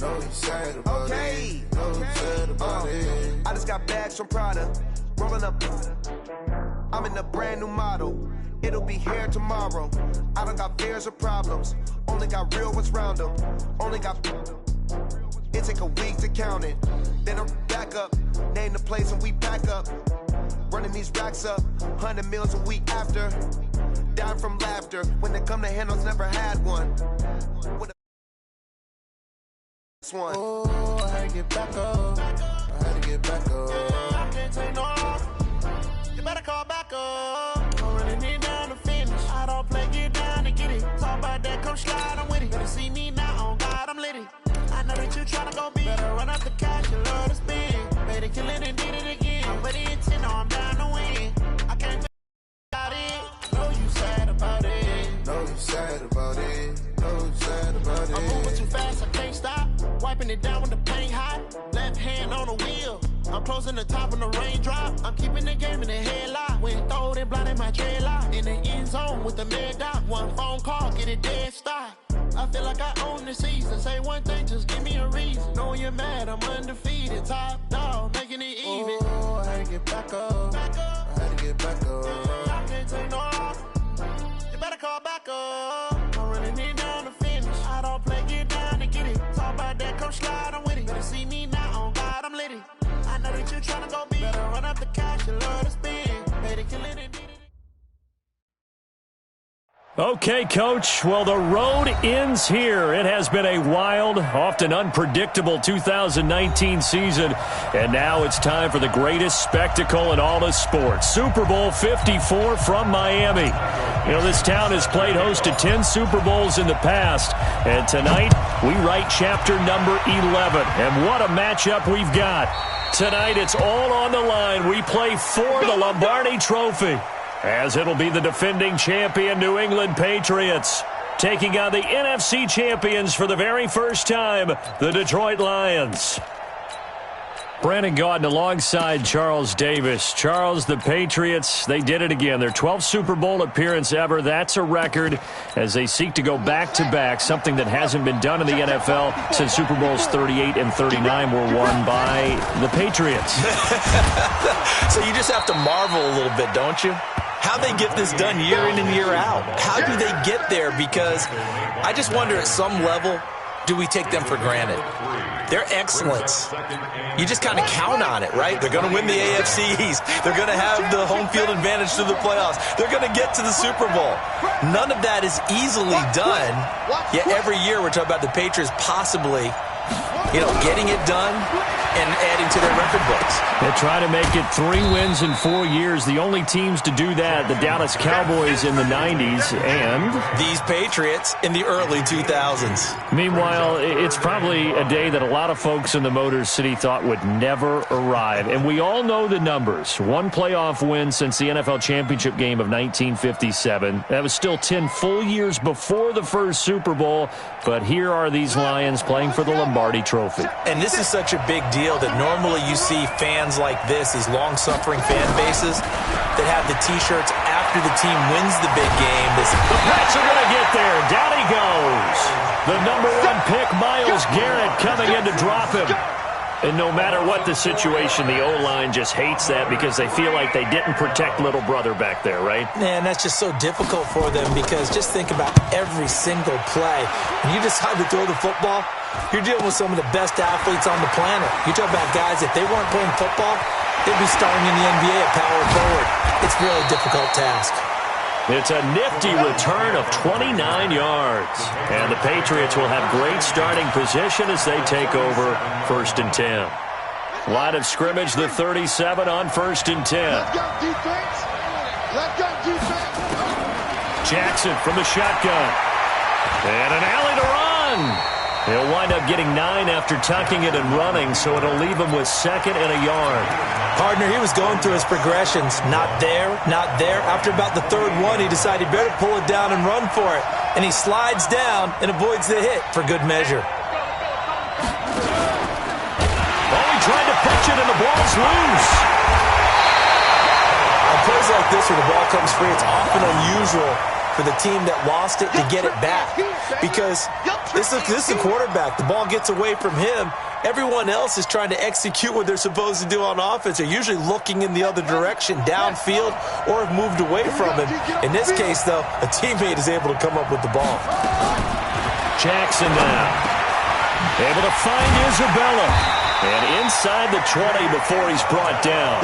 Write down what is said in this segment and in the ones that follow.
know you sad about it. Know you sad about it. I just got bags from Prada, rolling up. I'm in a brand new model. It'll be here tomorrow. I don't got fears or problems. Only got real ones round them. Only got. It take a week to count it. Then I'm back up. Name the place and we back up. Running these racks up. 100 meals a week after. Dying from laughter. When they come to handles, never had one. One. Oh, I had to get back up. I had to get back up. I can't take no off. You better call back up. Don't really need down to finish. I don't play, get down to get it. Talk about that, come slide, I'm with it. Better see me now, on God, I'm litty. I know that you tryna go big. Better run up the cash, you love to spend. Made it, kill it, and did it again. I'm ready to 10, I'm down to win. I can't about it. Know you sad about it. Know you sad about it. Know you sad about it. I'm moving too fast, I can't stop. Wiping it down when the paint hot. Left hand on the wheel. I'm closing the top when the raindrop. I'm keeping the game in the headlock. When throwed and blinded my dreadlock. In the end zone with the mad dot. One phone call, get it dead stop. I feel like I own the season. Say one thing, just give me a reason. Knowing you're mad, I'm undefeated. Top dog, making it even. Oh, I had to get back up. I had to get back up. I can't take no off. You better call back up. I'm running it down to finish. I don't play, get down to get it. Talk about that, come slide, I'm with it. Better see me now, on God, I'm litty. I know that you tryna go big. Better run up the cash, you love to spend. Made it, kill it, and did it. Okay, Coach. Well, the road ends here. It has been a wild, often unpredictable 2019 season, and now it's time for the greatest spectacle in all of sports. Super Bowl 54 from Miami. You know, this town has played host to 10 Super Bowls in the past, and tonight we write chapter number 11. And what a matchup we've got. Tonight it's all on the line. We play for the Lombardi Trophy, as it'll be the defending champion New England Patriots taking on the NFC champions for the very first time, the Detroit Lions. Brandon Gaudin alongside Charles Davis. Charles, the Patriots, they did it again. Their 12th Super Bowl appearance ever. That's a record as they seek to go back-to-back, something that hasn't been done in the NFL since Super Bowls 38 and 39 were won by the Patriots. So you just have to marvel a little bit, don't you? How they get this done year in and year out. How do they get there? Because I just wonder at some level, do we take them for granted? Their excellence, you just kind of count on it, right? They're going to win the AFC East. They're going to have the home field advantage through the playoffs. They're going to get to the Super Bowl. None of that is easily done. Yet every year we're talking about the Patriots possibly, getting it done and adding to their record books. They try to make it 3 wins in 4 years. The only teams to do that, the Dallas Cowboys in the 90s and these Patriots in the early 2000s. Meanwhile, it's probably a day that a lot of folks in the Motor City thought would never arrive. And we all know the numbers. 1 playoff win since the NFL championship game of 1957. That was still 10 full years before the first Super Bowl. But here are these Lions playing for the Lombardi Trophy. And this is such a big deal that normally you see fans like this, these long-suffering fan bases, that have the T-shirts after the team wins the big game. The Pats are going to get there. Down he goes. The number 1 pick, Myles Garrett, coming in to drop him. And no matter what the situation, the O-line just hates that because they feel like they didn't protect little brother back there, right? Man, that's just so difficult for them because just think about every single play. When you decide to throw the football, you're dealing with some of the best athletes on the planet. You talk about guys, if they weren't playing football, they'd be starting in the NBA at power forward. It's a really difficult task. It's a nifty return of 29 yards. And the Patriots will have great starting position as they take over 1st and 10. Line of scrimmage, the 37 on 1st and 10. Let's go, defense. Let's go, defense. Jackson from the shotgun. And an alley to run. He'll wind up getting 9 after tucking it and running, so it'll leave him with 2nd and a yard. Partner, he was going through his progressions. Not there, not there. After about the 3rd one, he decided he better pull it down and run for it. And he slides down and avoids the hit for good measure. Oh, he tried to pitch it and the ball's loose. On plays like this where the ball comes free, it's often unusual for the team that lost it to get it back. Because this is a quarterback. The ball gets away from him. Everyone else is trying to execute what they're supposed to do on offense. They're usually looking in the other direction, downfield, or have moved away from him. In this case, though, a teammate is able to come up with the ball. Jackson now. Able to find Isabella. And inside the 20 before he's brought down.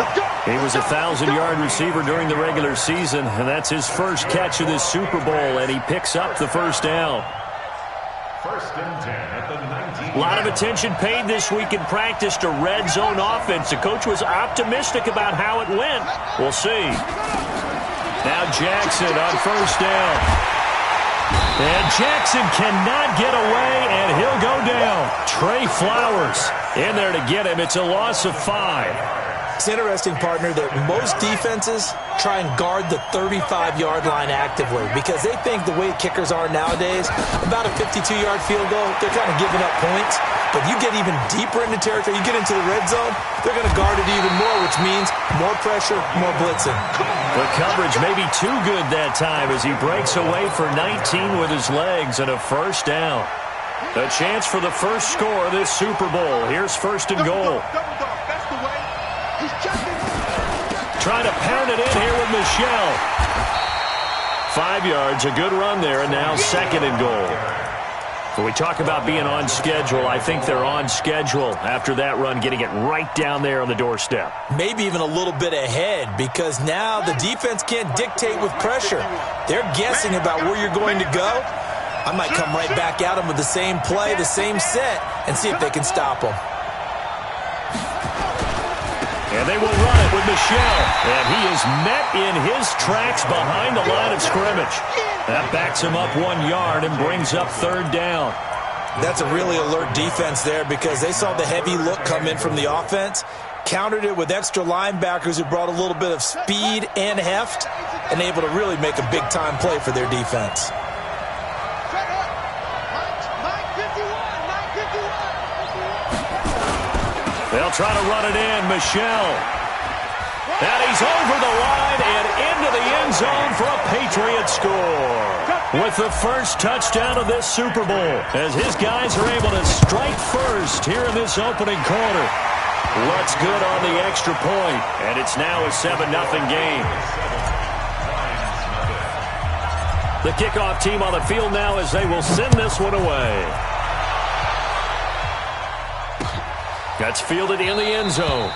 He was a 1,000-yard receiver during the regular season, and that's his first catch of this Super Bowl, and he picks up the first down. First and 10 at the 19. A lot of attention paid this week in practice to red zone offense. The coach was optimistic about how it went. We'll see. Now Jackson on first down. And Jackson cannot get away, and he'll go down. Trey Flowers in there to get him. It's a loss of 5. It's interesting, partner, that most defenses try and guard the 35-yard line actively because they think the way kickers are nowadays, about a 52-yard field goal, they're kind of giving up points. But you get even deeper into territory, you get into the red zone, they're going to guard it even more, which means more pressure, more blitzing. The coverage may be too good that time as he breaks away for 19 with his legs and a first down. A chance for the first score of this Super Bowl. Here's first and goal. Trying to pound it in here with Michelle. 5 yards, a good run there, and now second and goal. When we talk about being on schedule, I think they're on schedule after that run, getting it right down there on the doorstep. Maybe even a little bit ahead because now the defense can't dictate with pressure. They're guessing about where you're going to go. I might come right back at them with the same play, the same set, and see if they can stop them. And they will run it with Michelle. And he is met in his tracks behind the line of scrimmage. That backs him up 1 yard and brings up third down. That's a really alert defense there because they saw the heavy look come in from the offense, countered it with extra linebackers who brought a little bit of speed and heft, and able to really make a big-time play for their defense. They'll try to run it in. Michelle. And he's over the line and into the end zone for a Patriot score. With the first touchdown of this Super Bowl, as his guys are able to strike first here in this opening quarter. Looks good on the extra point, and it's now a 7-0 game. The kickoff team on the field now as they will send this one away. That's fielded in the end zone.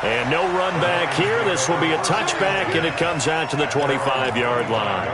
And no run back here. This will be a touchback, and it comes out to the 25-yard line.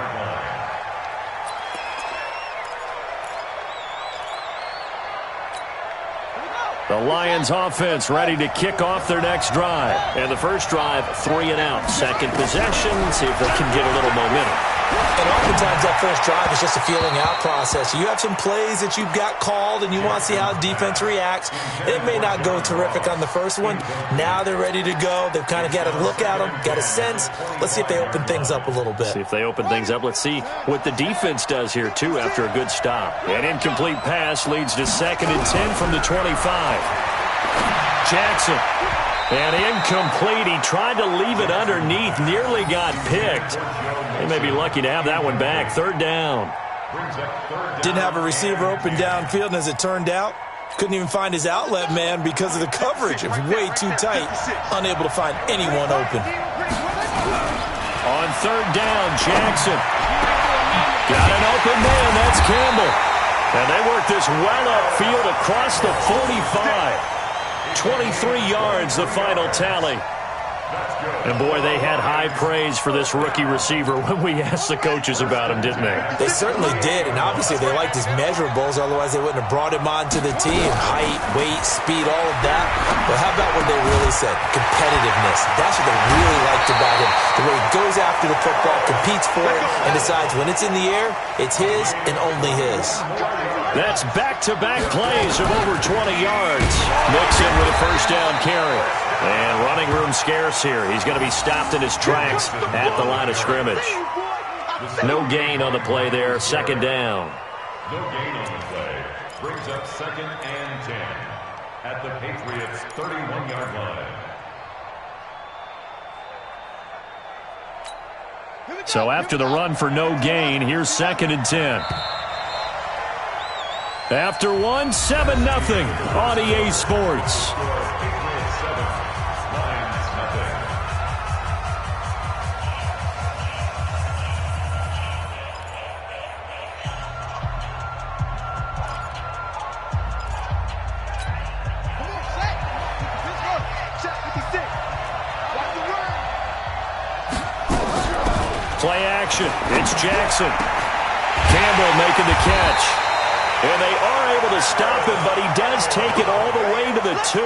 The Lions offense ready to kick off their next drive. And the first drive, 3 and out. Second possession, see if they can get a little momentum. And oftentimes that first drive is just a feeling out process. You have some plays that you've got called and you want to see how defense reacts. It may not go terrific on the first one. Now they're ready to go. They've kind of got to look at them, got a sense. Let's see if they open things up a little bit. See if they open things up. Let's see what the defense does here, too, after a good stop. An incomplete pass leads to 2nd and 10 from the 25. Jackson. And incomplete. He tried to leave it underneath. Nearly got picked. They may be lucky to have that one back. Third down. Didn't have a receiver open downfield, and as it turned out, couldn't even find his outlet man because of the coverage. It was way too tight. Unable to find anyone open. On third down, Jackson. Got an open man. That's Campbell. And they work this well upfield across the 45. 23 yards, the final tally. And, boy, they had high praise for this rookie receiver when we asked the coaches about him, didn't they? They certainly did, and obviously they liked his measurables, otherwise they wouldn't have brought him onto the team. Height, weight, speed, all of that. But how about what they really said? Competitiveness. That's what they really liked about him. The way he goes after the football, competes for it, and decides when it's in the air, it's his and only his. That's back-to-back plays of over 20 yards. Mixon with a first down carry. And running room scarce here. He's going to be stopped in his tracks at the line of scrimmage. No gain on the play there. Second down. No gain on the play. Brings up 2nd and 10 at the Patriots' 31-yard line. So after the run for no gain, here's 2nd and 10. After 1, 7-0 on EA Sports. Play action. It's Jackson. Campbell making the catch. And they are able to stop him, but he does take it all the way to the 2.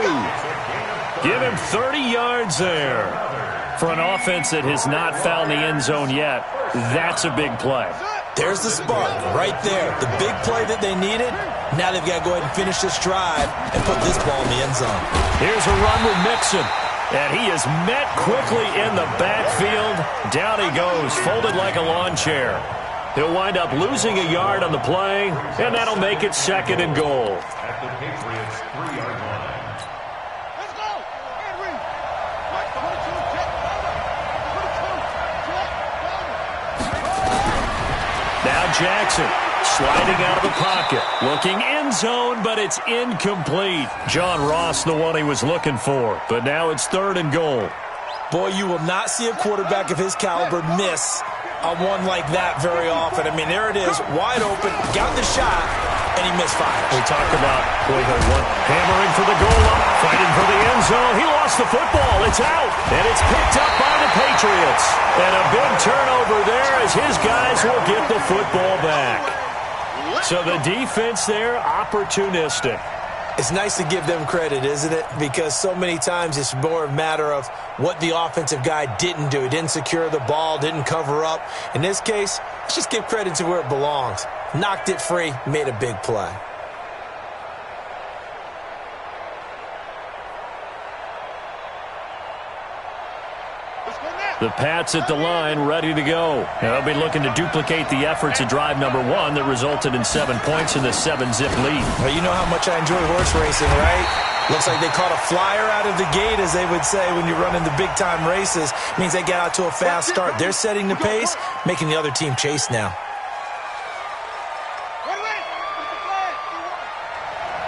Give him 30 yards there. For an offense that has not found the end zone yet, that's a big play. There's the spark right there. The big play that they needed. Now they've got to go ahead and finish this drive and put this ball in the end zone. Here's a run with Mixon. And he is met quickly in the backfield. Down he goes, folded like a lawn chair. He'll wind up losing a yard on the play, and that'll make it 2nd and goal. At the Patriots' 3-yard line. Let's go! Henry! Now Jackson sliding out of the pocket. Looking end zone, but it's incomplete. John Ross, the one he was looking for. But now it's 3rd and goal. Boy, you will not see a quarterback of his caliber miss on one like that very often. I mean, there it is, wide open, got the shot, and he misfires. We talk about, boy, one hammering for the goal line, fighting for the end zone. He lost the football. It's out, and it's picked up by the Patriots. And a big turnover there as his guys will get the football back. So the defense there, opportunistic. It's nice to give them credit, isn't it? Because so many times it's more a matter of what the offensive guy didn't do. He didn't secure the ball, didn't cover up. In this case, let's just give credit to where it belongs. Knocked it free, made a big play. The Pats at the line, ready to go. They'll be looking to duplicate the efforts of drive number 1 that resulted in 7 points in the 7-zip lead. Well, you know how much I enjoy horse racing, right? Looks like they caught a flyer out of the gate, as they would say when you're running the big-time races. Means they get out to a fast start. They're setting the pace, making the other team chase now.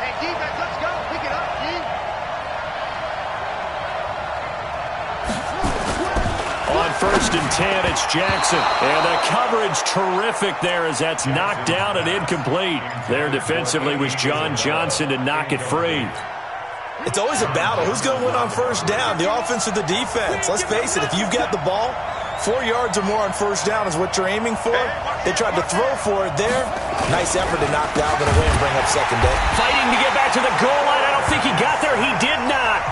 Hey, defense, let's go. Pick it up, G. On 1st and 10, it's Jackson. And the coverage terrific there as that's knocked down and incomplete. There defensively was John Johnson to knock it free. It's always a battle. Who's going to win on 1st down, the offense or the defense? Let's face it, if you've got the ball, 4 yards or more on 1st down is what you're aiming for. They tried to throw for it there. Nice effort to knock Dalvin away and bring up 2nd down. Fighting to get back to the goal line. I don't think he got there. He did not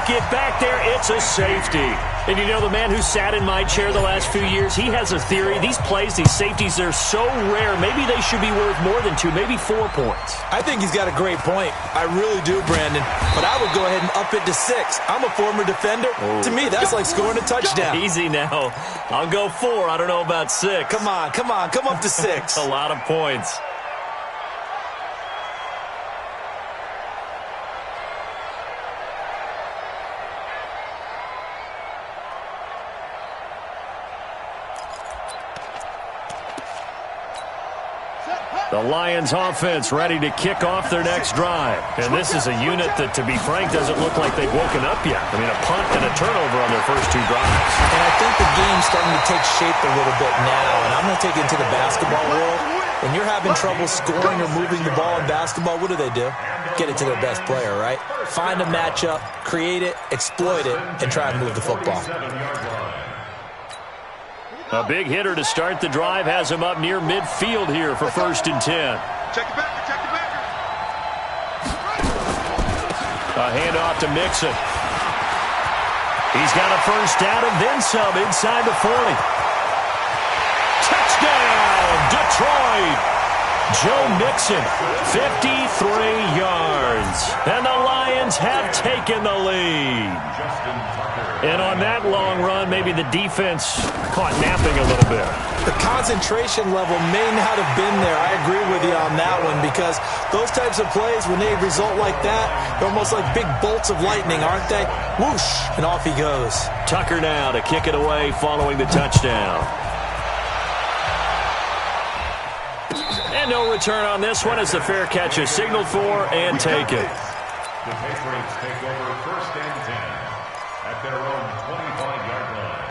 get back there. It's a safety. And you know, the man who sat in my chair the last few years, he has a theory. These plays, these safeties, they're so rare. Maybe they should be worth more than 2, maybe 4 points. I think he's got a great point. I really do, Brandon. But I would go ahead and up it to 6. I'm a former defender. Oh. To me, that's like scoring a touchdown. Easy now. I'll go 4. I don't know about 6. Come on. Come up to 6. A lot of points. The Lions offense ready to kick off their next drive. And this is a unit that, to be frank, doesn't look like they've woken up yet. I mean, a punt and a turnover on their first 2 drives. And I think the game's starting to take shape a little bit now. And I'm going to take it into the basketball world. When you're having trouble scoring or moving the ball in basketball, what do? Get it to their best player, right? Find a matchup, create it, exploit it, and try and move the football. A big hitter to start the drive has him up near midfield here for 1st and 10. Check the backer, check the backer. A handoff to Mixon. He's got a 1st down and then some inside the 40. Touchdown, Detroit! Joe Mixon, 53 yards. And the Lions have taken the lead. And on that long run, maybe the defense caught napping a little bit. The concentration level may not have been there. I agree with you on that one, because those types of plays, when they result like that, they're almost like big bolts of lightning, aren't they? Whoosh, and off he goes. Tucker now to kick it away following the touchdown. And no return on this one as the fair catch is signaled for and taken. The Patriots take over 1st and 10 at their own 25-yard line.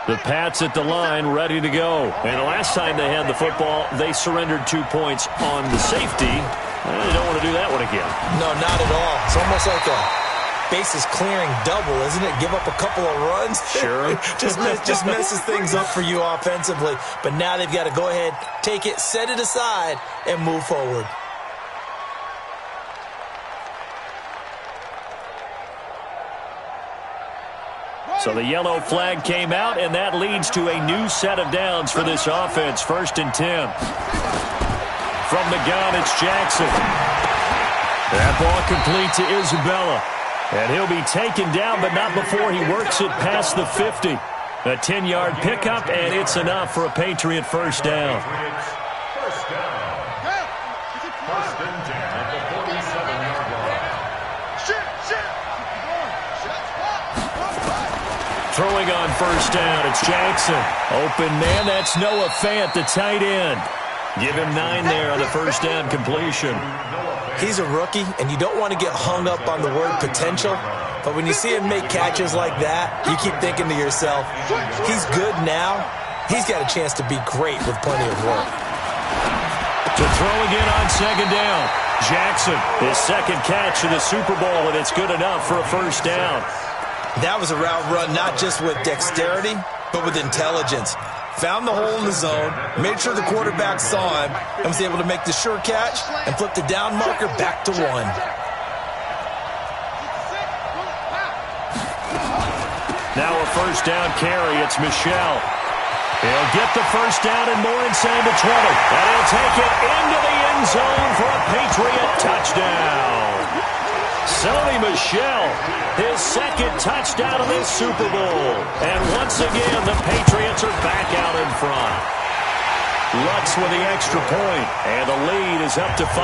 The Pats at the line, ready to go. And the last time they had the football, they surrendered 2 points on the safety. They don't want to do that one again. No, not at all. It's almost like a bases clearing double, isn't it? Give up a couple of runs. Sure. just messes things up for you offensively. But now they've got to go ahead, take it, set it aside, and move forward. So the yellow flag came out, and that leads to a new set of downs for this offense. 1st and 10. From the gun, it's Jackson. That ball complete to Isabella. And he'll be taken down, but not before he works it past the 50. A 10-yard pickup, and it's enough for a Patriot first down. First down. 1st and 10 at the 47-yard line. Throwing on first down, it's Jackson. Open man, that's Noah Fant, the tight end. Give him 9 there on the first down completion. He's a rookie, and you don't want to get hung up on the word potential. But when you see him make catches like that, you keep thinking to yourself, he's good now. He's got a chance to be great with plenty of work. To throw again on 2nd down. Jackson, his 2nd catch of the Super Bowl, and it's good enough for a first down. That was a route run not just with dexterity, but with intelligence. Found the hole in the zone, made sure the quarterback saw him, and was able to make the sure catch and flip the down marker back to 1. Now a first down carry. It's Michelle. He'll get the first down and more inside the 20. And he'll take it into the end zone for a Patriot touchdown. Sony Michel, his 2nd touchdown of this Super Bowl. And once again, the Patriots are back out in front. Lutz with the extra point, and the lead is up to 5.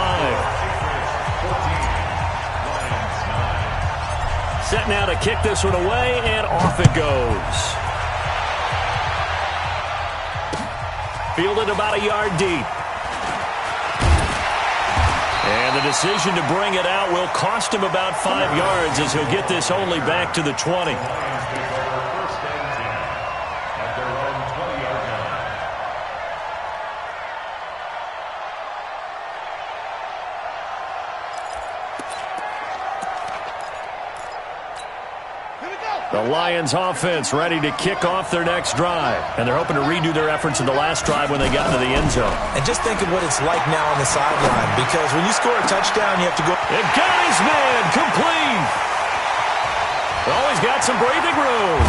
Set now to kick this one away, and off it goes. Fielded about a yard deep. And the decision to bring it out will cost him about 5 yards as he'll get this only back to the 20. The Lions offense ready to kick off their next drive. And they're hoping to redo their efforts in the last drive when they got into the end zone. And just think of what it's like now on the sideline, because when you score a touchdown, you have to go. It got his man complete. Always got some breathing room.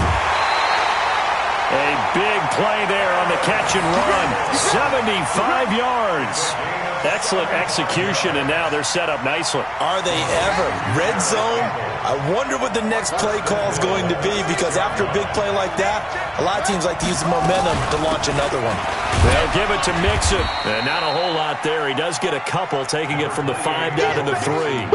A big play there on the catch and run. 75 yards. Excellent execution, and now they're set up nicely. Are they ever? Red zone? I wonder what the next play call is going to be, because after a big play like that, a lot of teams like to use the momentum to launch another one. They'll give it to Mixon. And not a whole lot there. He does get a couple, taking it from the 5 down to the 3.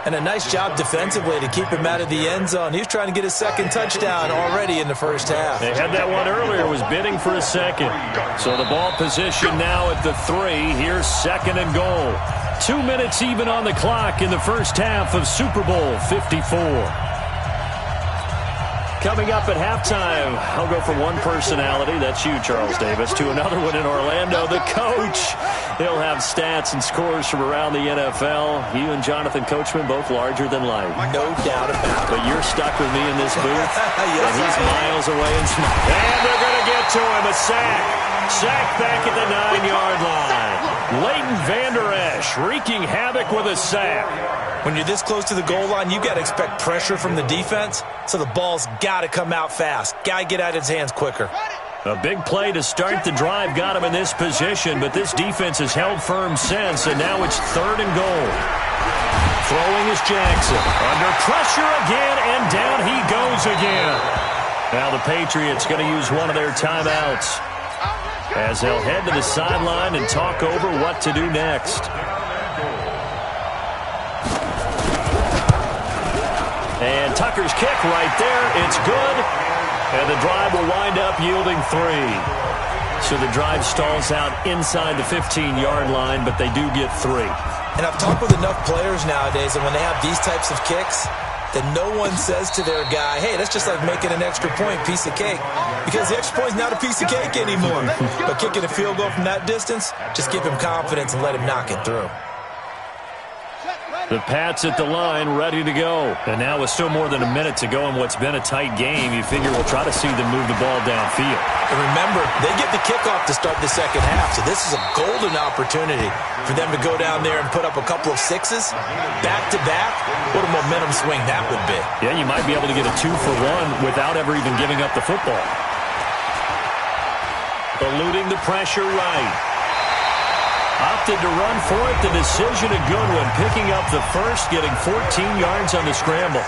And a nice job defensively to keep him out of the end zone. He was trying to get his 2nd touchdown already in the first half. They had that one earlier, was bidding for a 2nd. So the ball position now at the 3. Here's 2nd and goal. 2 minutes even on the clock in the first half of Super Bowl 54. Coming up at halftime, I'll go from one personality, that's you, Charles Davis, to another one in Orlando, the coach. He'll have stats and scores from around the NFL. You and Jonathan Coachman, both larger than life. No doubt about it. But you're stuck with me in this booth, yes, and he's miles away and smart. And they're going to get to him, a sack. Sack back at the 9-yard line. Leighton Vander Esch wreaking havoc with a sack. When you're this close to the goal line, you've got to expect pressure from the defense, so the ball's got to come out fast. Got to get out of his hands quicker. A big play to start the drive got him in this position, but this defense has held firm since, and now it's 3rd and goal. Throwing is Jackson. Under pressure again, and down he goes again. Now the Patriots going to use one of their timeouts as they'll head to the sideline and talk over what to do next. And Tucker's kick right there. It's good. And the drive will wind up yielding 3. So the drive stalls out inside the 15-yard line, but they do get 3. And I've talked with enough players nowadays, and when they have these types of kicks, that no one says to their guy, hey, that's just like making an extra point, piece of cake. Because the extra point is not a piece of cake anymore. But kicking a field goal from that distance, just give him confidence and let him knock it through. The Pats at the line, ready to go. And now with still more than a minute to go in what's been a tight game, you figure we'll try to see them move the ball downfield. And remember, they get the kickoff to start the second half, so this is a golden opportunity for them to go down there and put up a couple of sixes back-to-back. What a momentum swing that would be. Yeah, you might be able to get a 2-for-1 without ever even giving up the football. Eluding the pressure right. Opted to run for it. The decision a good one. Picking up the first, getting 14 yards on the scramble.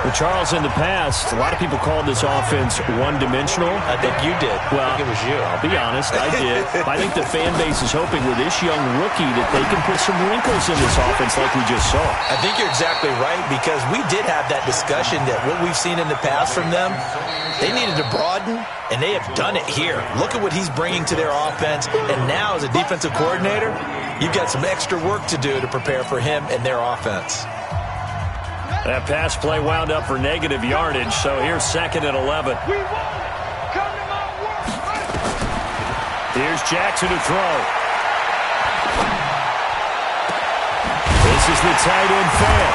Well, Charles, in the past, a lot of people called this offense one-dimensional. I think you did. Well, I think it was you. I'll be honest, I did. I think the fan base is hoping with this young rookie that they can put some wrinkles in this offense like we just saw. I think you're exactly right, because we did have that discussion that what we've seen in the past from them, they needed to broaden, and they have done it here. Look at what he's bringing to their offense, and now as a defensive coordinator, you've got some extra work to do to prepare for him and their offense. That pass play wound up for negative yardage, so here's 2nd and 11. Here's Jackson to throw. This is the tight end fan.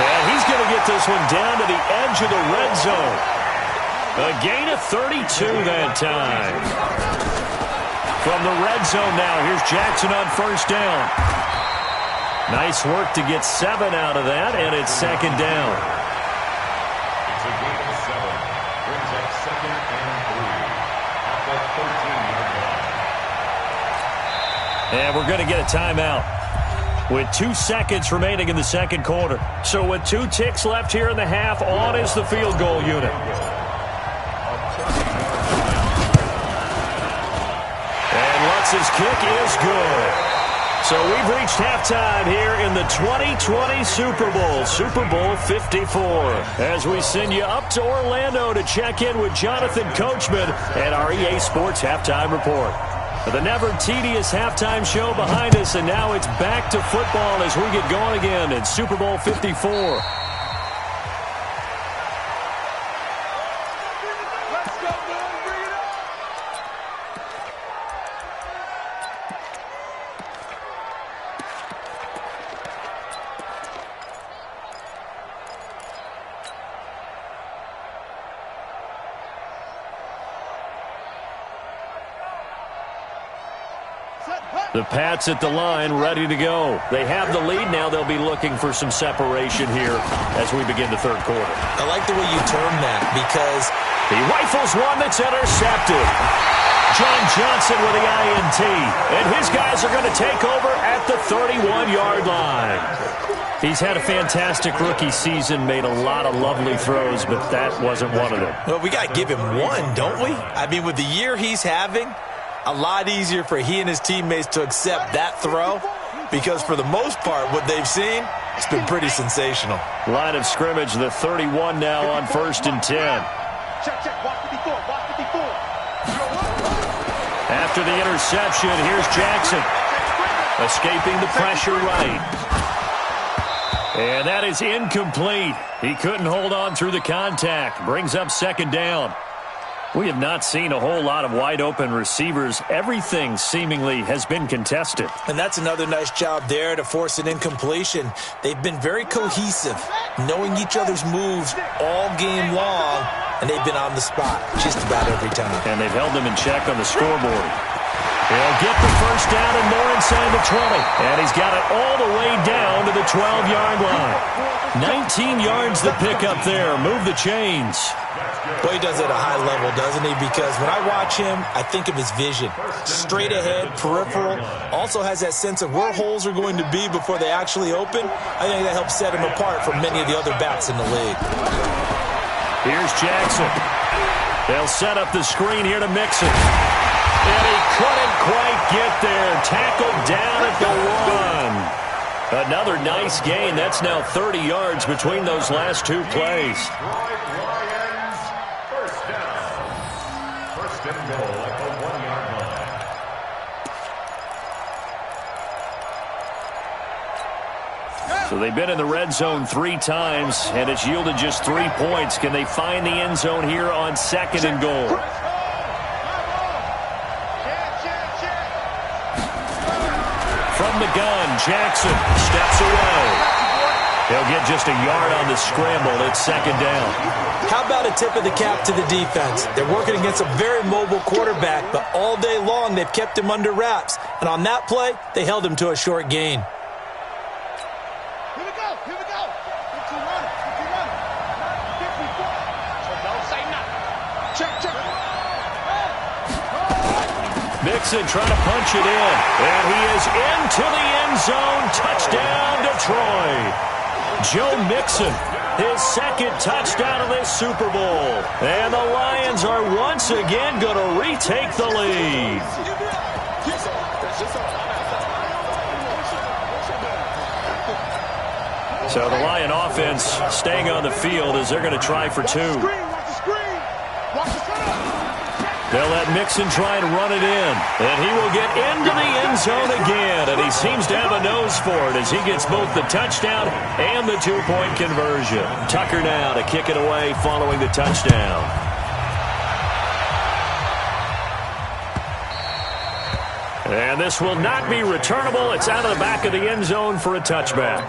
And he's going to get this one down to the edge of the red zone. A gain of 32 that time. From the red zone now, here's Jackson on first down. Nice work to get 7 out of that, and it's 2nd down. It's a gain of 7. Brings up 2nd and 3 at the 13-yard line. And we're going to get a timeout with 2 seconds remaining in the second quarter. So with 2 ticks left here in the half, on is the field goal unit. And Lutz's kick is good. So we've reached halftime here in the 2020 Super Bowl, Super Bowl 54. As we send you up to Orlando to check in with Jonathan Coachman and our EA Sports Halftime Report. The never-tedious halftime show behind us, and now it's back to football as we get going again in Super Bowl 54. The Pats at the line, ready to go. They have the lead. Now they'll be looking for some separation here as we begin the third quarter. I like the way you term that, because he rifles one that's intercepted. John Johnson with the INT. And his guys are going to take over at the 31-yard line. He's had a fantastic rookie season, made a lot of lovely throws, but that wasn't one of them. Well, we got to give him one, don't we? I mean, with the year he's having, a lot easier for he and his teammates to accept that throw, because for the most part, what they've seen, it's been pretty sensational. Line of scrimmage, the 31 now on 1st and 10. After the interception, here's Jackson. Escaping the pressure right. And that is incomplete. He couldn't hold on through the contact. Brings up 2nd down. We have not seen a whole lot of wide-open receivers. Everything seemingly has been contested. And that's another nice job there to force an incompletion. They've been very cohesive, knowing each other's moves all game long, and they've been on the spot just about every time. And they've held them in check on the scoreboard. He'll get the first down and more inside the 20. And he's got it all the way down to the 12-yard line. 19 yards the pickup there. Move the chains. Well, he does it at a high level, doesn't he? Because when I watch him, I think of his vision. Straight ahead, peripheral. Also has that sense of where holes are going to be before they actually open. I think that helps set him apart from many of the other backs in the league. Here's Jackson. They'll set up the screen here to Mixon. And he couldn't quite get there. Tackled down at the 1. Another nice gain. That's now 30 yards between those last 2 plays. Lions, first down. First and goal at the 1-yard line. So they've been in the red zone 3 times, and it's yielded just 3 points. Can they find the end zone here on 2nd and goal? From the gun, Jackson steps away. He'll get just a yard on the scramble. It's 2nd down. How about a tip of the cap to the defense? They're working against a very mobile quarterback, but all day long they've kept him under wraps. And on that play, they held him to a short gain. Here we go. 50 running. Don't say nothing. Check. Mixon trying to punch it in. And he is into the end zone. Touchdown, Detroit. Joe Mixon, his 2nd touchdown of this Super Bowl. And the Lions are once again going to retake the lead. So the Lion offense staying on the field as they're going to try for 2. They'll let Mixon try and run it in. And he will get into the end zone again. And he seems to have a nose for it as he gets both the touchdown and the 2-point conversion. Tucker now to kick it away following the touchdown. And this will not be returnable. It's out of the back of the end zone for a touchback.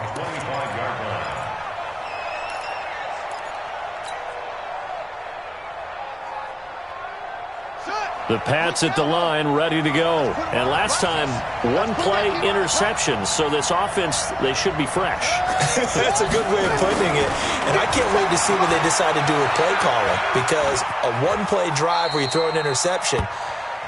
The Pats at the line, ready to go. And last time, 1-play interception. So this offense, they should be fresh. That's a good way of putting it. And I can't wait to see what they decide to do with play calling. Because a 1-play drive where you throw an interception,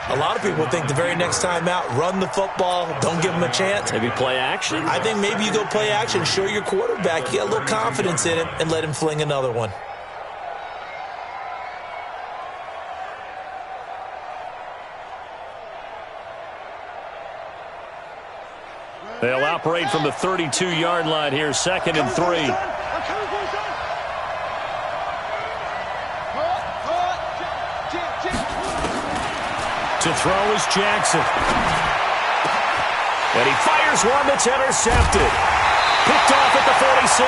a lot of people think the very next time out, run the football, don't give them a chance. Maybe play action? I think maybe you go play action, show your quarterback, you get a little confidence in him, and let him fling another one. They'll operate from the 32-yard line here, 2nd and 3. To throw is Jackson. And he fires one that's intercepted. Picked off at the 46.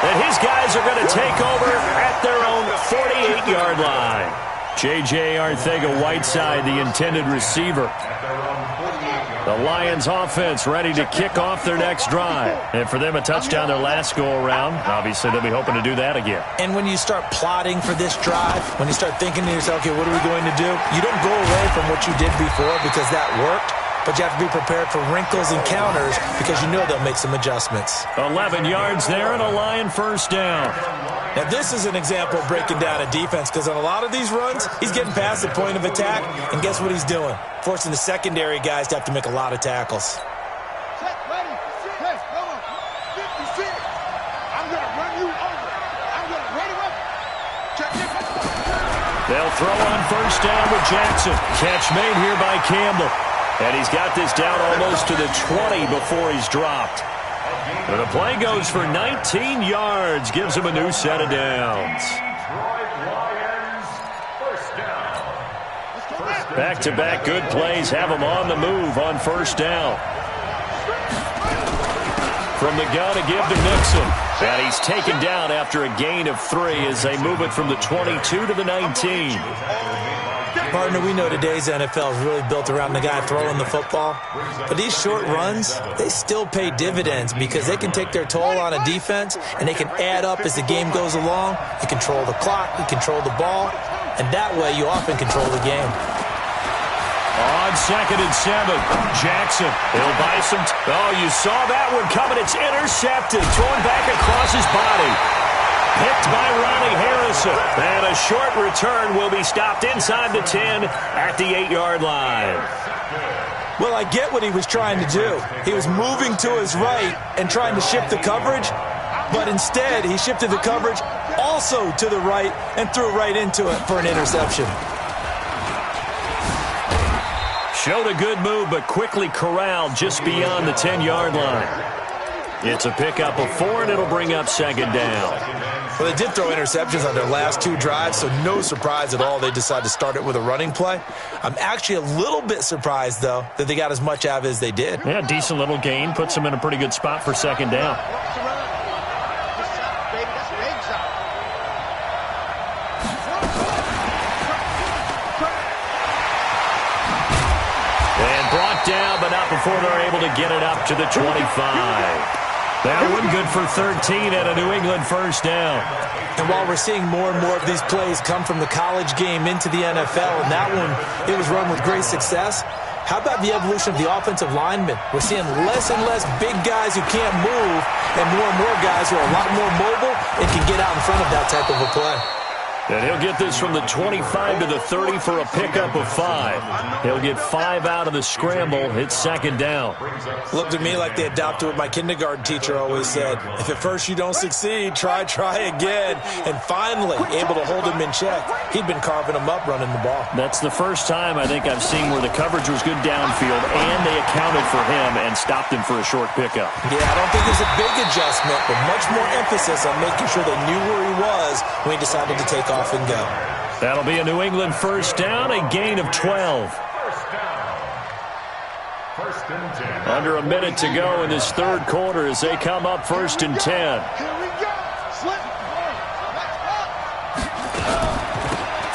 And his guys are going to take over at their own 48-yard line. J.J. Arcega-Whiteside, the intended receiver. The Lions offense ready to kick off their next drive. And for them, a touchdown their last go-around. Obviously, they'll be hoping to do that again. And when you start plotting for this drive, when you start thinking to yourself, okay, what are we going to do? You don't go away from what you did before because that worked. But you have to be prepared for wrinkles and counters because you know they'll make some adjustments. 11 yards there and a Lion first down. Now, this is an example of breaking down a defense because on a lot of these runs, he's getting past the point of attack, and guess what he's doing? Forcing the secondary guys to have to make a lot of tackles. Ready? Hey, come on. 56. I'm going to run you over. I'm going to run him up. Check this. They'll throw on first down with Jackson. Catch made here by Campbell. And he's got this down almost to the 20 before he's dropped. And the play goes for 19 yards. Gives him a new set of downs. Back-to-back good plays have him on the move on first down. From the gun to give to Mixon. And he's taken down after a gain of 3 as they move it from the 22 to the 19. Partner, we know today's NFL is really built around the guy throwing the football. But these short runs, they still pay dividends because they can take their toll on a defense and they can add up as the game goes along. You control the clock, you control the ball, and that way you often control the game. On 2nd and 7, Jackson, he'll buy some. Oh, you saw that one coming. It's intercepted, thrown back across his body. Picked by Ronnie Harrison. And a short return will be stopped inside the 10 at the 8-yard line. Well, I get what he was trying to do. He was moving to his right and trying to shift the coverage, but instead he shifted the coverage also to the right and threw right into it for an interception. Showed a good move, but quickly corralled just beyond the 10-yard line. It's a pickup of 4, and it'll bring up 2nd down. Well, they did throw interceptions on their last 2 drives, so no surprise at all they decided to start it with a running play. I'm actually a little bit surprised, though, that they got as much out of it as they did. Yeah, decent little gain. Puts them in a pretty good spot for 2nd down. brought down, but not before they're able to get it up to the 25. That one good for 13 and a New England first down. And while we're seeing more and more of these plays come from the college game into the NFL, and that one, it was run with great success, how about the evolution of the offensive linemen? We're seeing less and less big guys who can't move and more guys who are a lot more mobile and can get out in front of that type of a play. And he'll get this from the 25 to the 30 for a pickup of 5. He'll get 5 out of the scramble. It's second down. Looked to me like they adopted what my kindergarten teacher always said. If at first you don't succeed, try again. And finally, able to hold him in check. He'd been carving him up running the ball. That's the first time I think I've seen where the coverage was good downfield and they accounted for him and stopped him for a short pickup. Yeah, I don't think it was a big adjustment, but much more emphasis on making sure they knew where he was when he decided to take off and go. That'll be a New England first down, a gain of 12. First and 10. Under a minute to go in this third quarter as they come up first and 10. Here we go. Slip.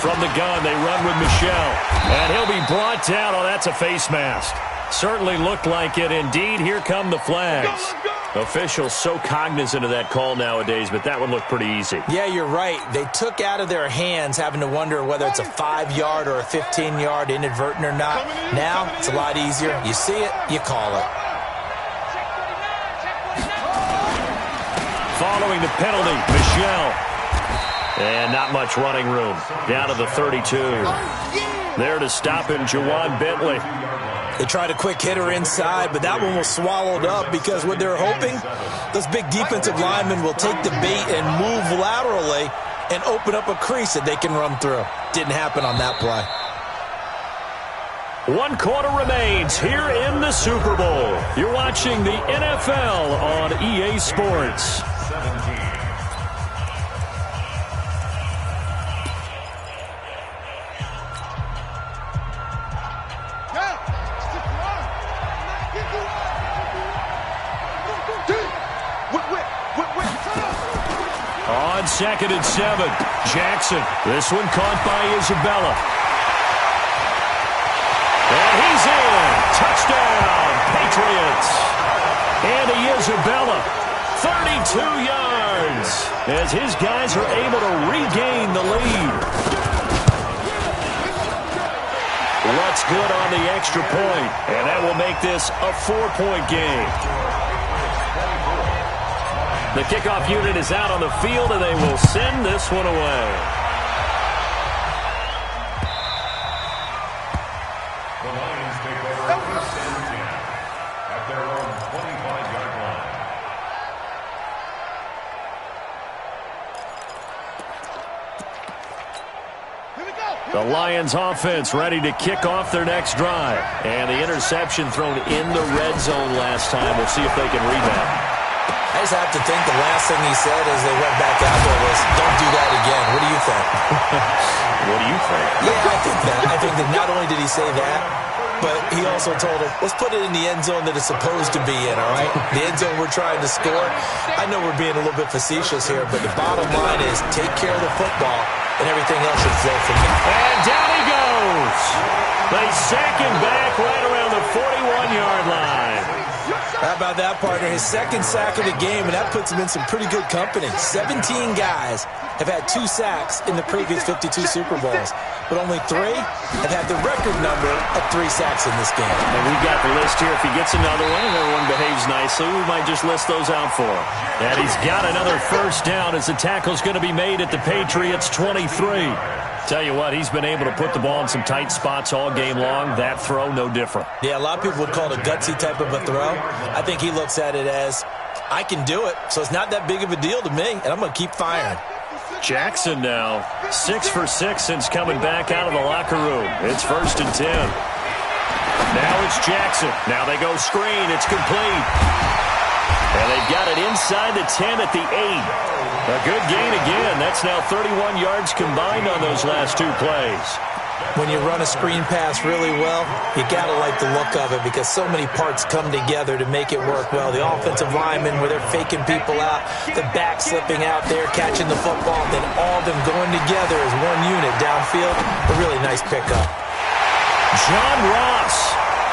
From the gun, they run with Michelle. And he'll be brought down. Oh, that's a face mask. Certainly looked like it. Indeed, here come the flags. Officials so cognizant of that call nowadays, but that one looked pretty easy. Yeah, you're right. They took out of their hands having to wonder whether it's a 5-yard or a 15-yard inadvertent or not. Now, it's a lot easier. You see it, you call it. Following the penalty, Michelle. And not much running room. Down to the 32. There to stop him, Juwan Bentley. They tried a quick hitter inside, but that one was swallowed up because what they're hoping, those big defensive linemen will take the bait and move laterally and open up a crease that they can run through. Didn't happen on that play. 1 quarter remains here in the Super Bowl. You're watching the NFL on EA Sports. 17. On 2nd and 7, Jackson. This one caught by Isabella. And he's in. Touchdown, Patriots. Andy Isabella, 32 yards, as his guys are able to regain the lead. What's good on the extra point, and that will make this a 4-point game. The kickoff unit is out on the field, and they will send this one away. The Lions take over first and 10 at their own 25-yard line. Here we go. The Lions offense ready to kick off their next drive. And the interception thrown in the red zone last time. We'll see if they can rebound. I just have to think the last thing he said as they went back out there was, don't do that again. What do you think? What do you think? Yeah, I think that. I think that not only did he say that, but he also told him, let's put it in the end zone that it's supposed to be in, all right? The end zone we're trying to score. I know we're being a little bit facetious here, but the bottom line is take care of the football, and everything else should flow from there. And down he goes. They sack him back right around the 41-yard line. How about that, partner? His second sack of the game, and that puts him in some pretty good company. 17 guys have had 2 sacks in the previous 52 Super Bowls, but only 3 have had the record number of 3 sacks in this game. And we've got the list here. If he gets another one and everyone behaves nicely, we might just list those out for him. And he's got another first down as the tackle's going to be made at the Patriots' 23. Tell you what, he's been able to put the ball in some tight spots all game long. That throw, no different. Yeah, a lot of people would call it a gutsy type of a throw. I think he looks at it as, I can do it, so it's not that big of a deal to me, and I'm going to keep firing. Jackson now, 6 for 6 since coming back out of the locker room. It's first and 10. Now it's Jackson. Now they go screen. It's complete. And they've got it inside the 10 at the 8. A good gain again. That's now 31 yards combined on those last 2 plays. When you run a screen pass really well, you got to like the look of it because so many parts come together to make it work well. The offensive linemen, where they're faking people out, the back slipping out there, catching the football, then all of them going together as one unit downfield. A really nice pickup. John Ross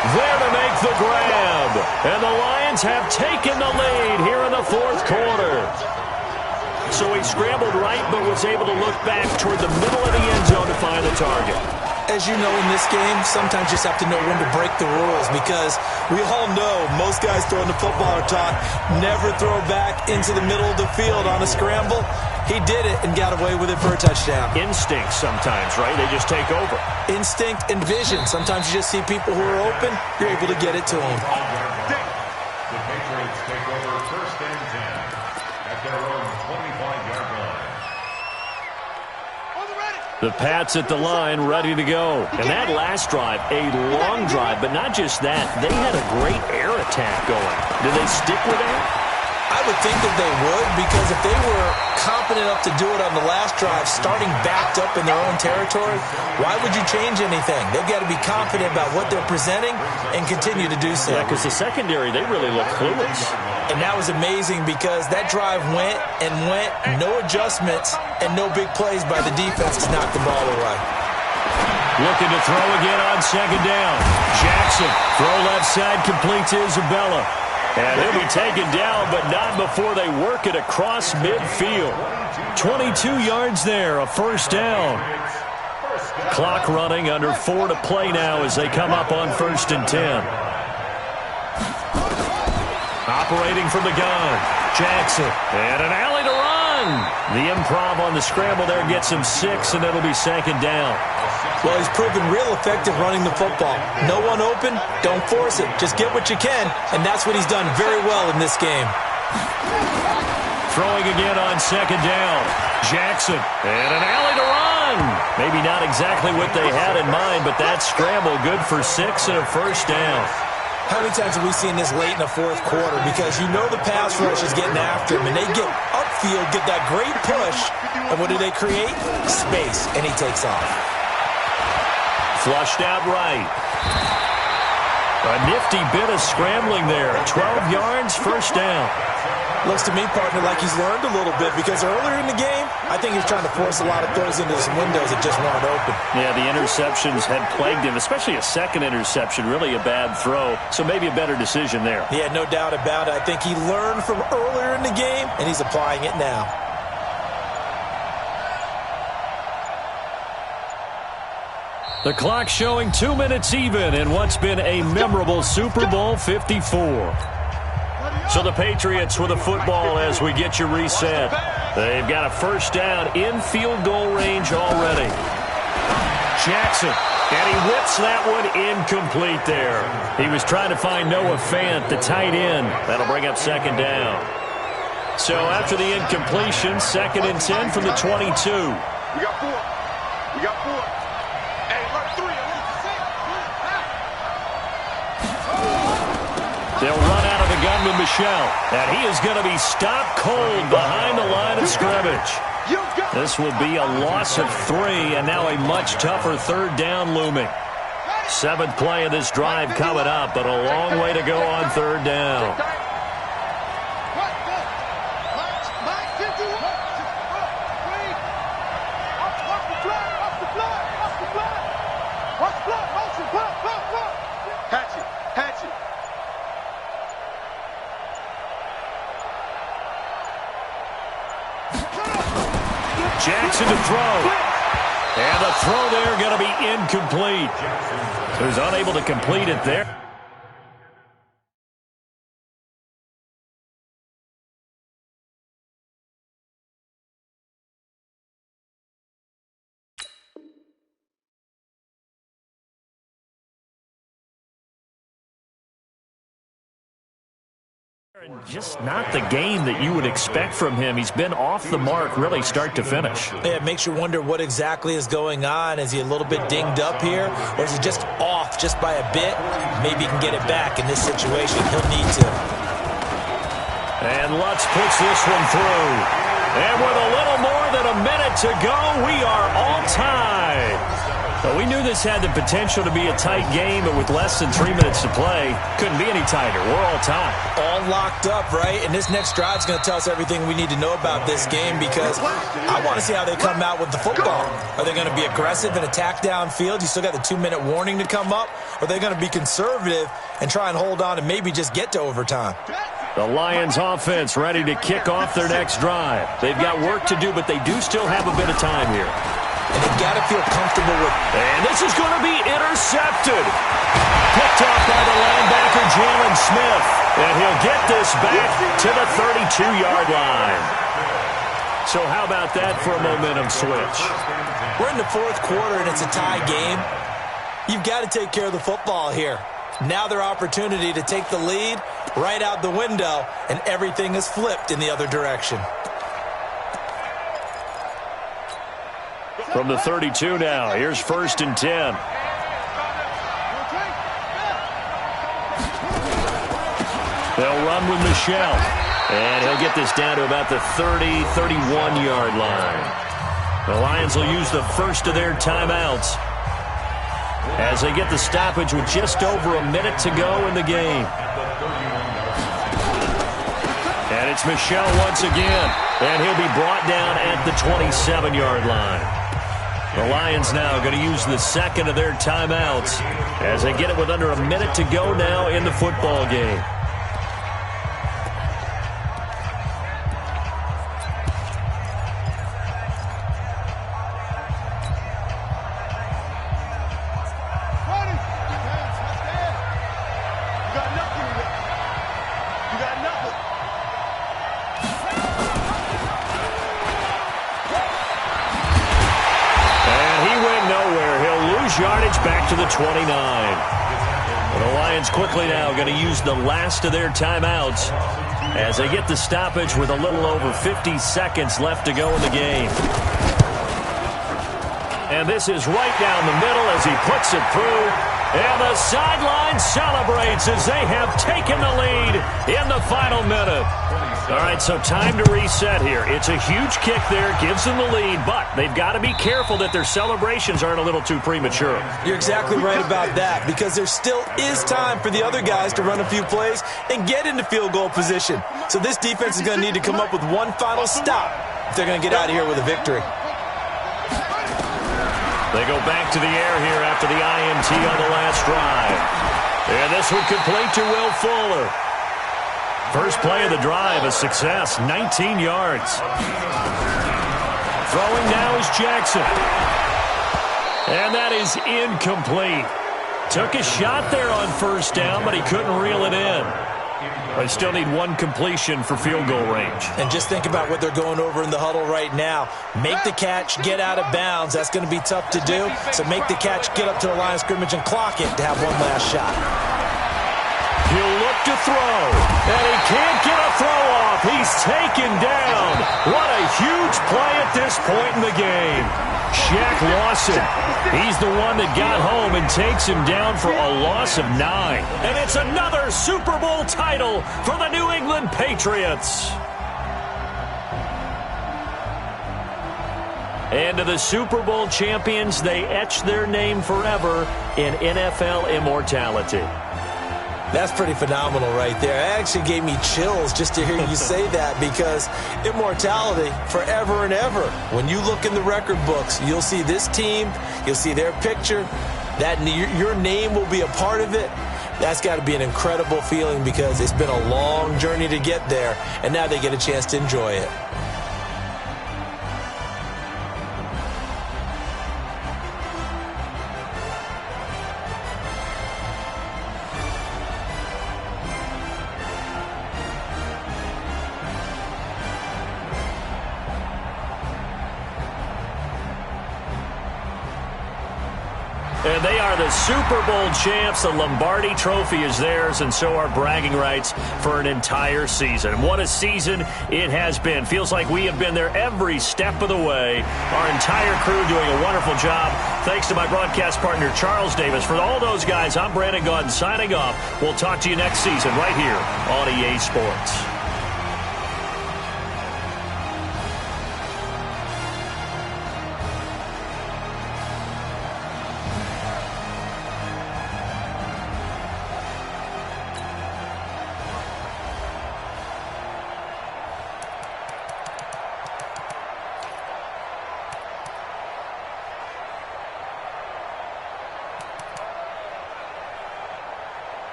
There to make the grab. And the Lions have taken the lead here in the fourth quarter. So he scrambled right but was able to look back toward the middle of the end zone to find the target. As you know, in this game, sometimes you just have to know when to break the rules because we all know most guys throwing the football are taught never throw back into the middle of the field on a scramble. He did it and got away with it for a touchdown. Instinct sometimes, right? They just take over. Instinct and vision. Sometimes you just see people who are open, you're able to get it to them. The Patriots take over first and 10 at their own 25-yard line. The Pats at the line, ready to go. And that last drive, a long drive, but not just that. They had a great air attack going. Did they stick with that? I would think that they would, because if they were confident enough to do it on the last drive, starting backed up in their own territory, why would you change anything? They've got to be confident about what they're presenting and continue to do so. Yeah, because the secondary, they really look clueless. And that was amazing because that drive went and went, no adjustments and no big plays by the defense to knock the ball away. Looking to throw again on second down. Jackson, throw left side, completes Isabella. And he'll be taken down, but not before they work it across midfield. 22 yards there, a first down. Clock running, under 4 to play now as they come up on 1st and 10. Operating from the gun, Jackson, and an alley to run. The improv on the scramble there gets him 6, and it'll be 2nd down. Well, he's proven real effective running the football. No one open, don't force it. Just get what you can, and that's what he's done very well in this game. Throwing again on 2nd down. Jackson, and an alley to run. Maybe not exactly what they had in mind, but that scramble good for 6 and a first down. How many times have we seen this late in the fourth quarter? Because you know the pass rush is getting after him, and they get upfield, get that great push, and what do they create? Space, and he takes off. Flushed out right. A nifty bit of scrambling there. 12 yards, first down. Looks to me, partner, like he's learned a little bit because earlier in the game, I think he's trying to force a lot of throws into some windows that just weren't open. Yeah, the interceptions had plagued him, especially a second interception, really a bad throw. So maybe a better decision there. Yeah, no doubt about it. I think he learned from earlier in the game, and he's applying it now. The clock showing 2 minutes even in what's been a memorable Super Bowl 54. So the Patriots with the football as we get you reset. They've got a first down in field goal range already. Jackson, and he whips that one incomplete there. He was trying to find Noah Fant, the tight end. That'll bring up 2nd down. So after the incompletion, 2nd and 10 from the 22. We got 4. We got 4. Hey, look, 3. They'll run out of the gun with Michelle, and he is going to be stopped cold behind the line of scrimmage. This will be a loss of 3, and now a much tougher 3rd down looming. 7th play of this drive coming up, but a long way to go on 3rd down. Jackson to throw. And the throw there going to be incomplete. He was unable to complete it there. Just not the game that you would expect from him. He's been off the mark really start to finish. Yeah, it makes you wonder what exactly is going on. Is he a little bit dinged up here? Or is he just off just by a bit? Maybe he can get it back in this situation. He'll need to. And Lutz puts this one through. And with a little more than a minute to go, we are all tied. Well, we knew this had the potential to be a tight game, but with less than 3 minutes to play, couldn't be any tighter. We're all tied. All locked up, right? And this next drive is going to tell us everything we need to know about this game because I want to see how they come out with the football. Are they going to be aggressive and attack downfield? You still got the 2-minute warning to come up? Or are they going to be conservative and try and hold on and maybe just get to overtime? The Lions offense ready to kick off their next drive. They've got work to do, but they do still have a bit of time here. And they've got to feel comfortable with it. And this is going to be intercepted. Picked off by the linebacker, Jalen Smith. And he'll get this back to the 32-yard line. So how about that for a momentum switch? We're in the fourth quarter, and it's a tie game. You've got to take care of the football here. Now their opportunity to take the lead right out the window, and everything is flipped in the other direction. From the 32 now, here's 1st and 10. They'll run with Michelle. And he'll get this down to about the 30, 31-yard line. The Lions will use the first of their timeouts as they get the stoppage with just over a minute to go in the game. And it's Michelle once again. And he'll be brought down at the 27-yard line. The Lions now going to use the second of their timeouts as they get it with under a minute to go now in the football game. Yardage back to the 29. The Lions quickly now going to use the last of their timeouts as they get the stoppage with a little over 50 seconds left to go in the game. And this is right down the middle as he puts it through. And the sideline celebrates as they have taken the lead in the final minute. All right, so time to reset here. It's a huge kick there, gives them the lead, but they've got to be careful that their celebrations aren't a little too premature. You're exactly right about that because there still is time for the other guys to run a few plays and get into field goal position. So this defense is going to need to come up with one final stop if they're going to get out of here with a victory. They go back to the air here after the INT on the last drive. And this one complete to Will Fuller. First play of the drive, a success, 19 yards. Throwing now is Jackson. And that is incomplete. Took a shot there on first down, but he couldn't reel it in. They still need one completion for field goal range. And just think about what they're going over in the huddle right now. Make the catch, get out of bounds. That's going to be tough to do. So make the catch, get up to the line of scrimmage, and clock it to have one last shot. He'll look to throw, and he can't get a throw off. He's taken down. What a huge play at this point in the game. Shaq Lawson, he's the one that got home and takes him down for a loss of 9. And it's another Super Bowl title for the New England Patriots. And to the Super Bowl champions, they etch their name forever in NFL immortality. That's pretty phenomenal right there. It actually gave me chills just to hear you say that because immortality forever and ever. When you look in the record books, you'll see this team, you'll see their picture, that your name will be a part of it. That's got to be an incredible feeling because it's been a long journey to get there, and now they get a chance to enjoy it. And they are the Super Bowl champs. The Lombardi Trophy is theirs, and so are bragging rights for an entire season. What a season it has been. Feels like we have been there every step of the way. Our entire crew doing a wonderful job. Thanks to my broadcast partner, Charles Davis. For all those guys, I'm Brandon Gaudin signing off. We'll talk to you next season right here on EA Sports.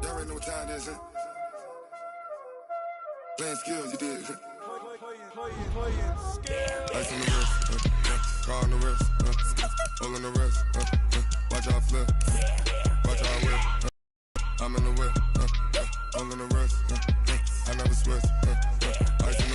Y'all already know what time it is, huh? Playing skills, you did. Ice on the wrist, car on the wrist, hole on the wrist, watch out flip, watch out whip, I'm in the whip, hole on the wrist, I never switch, ice on the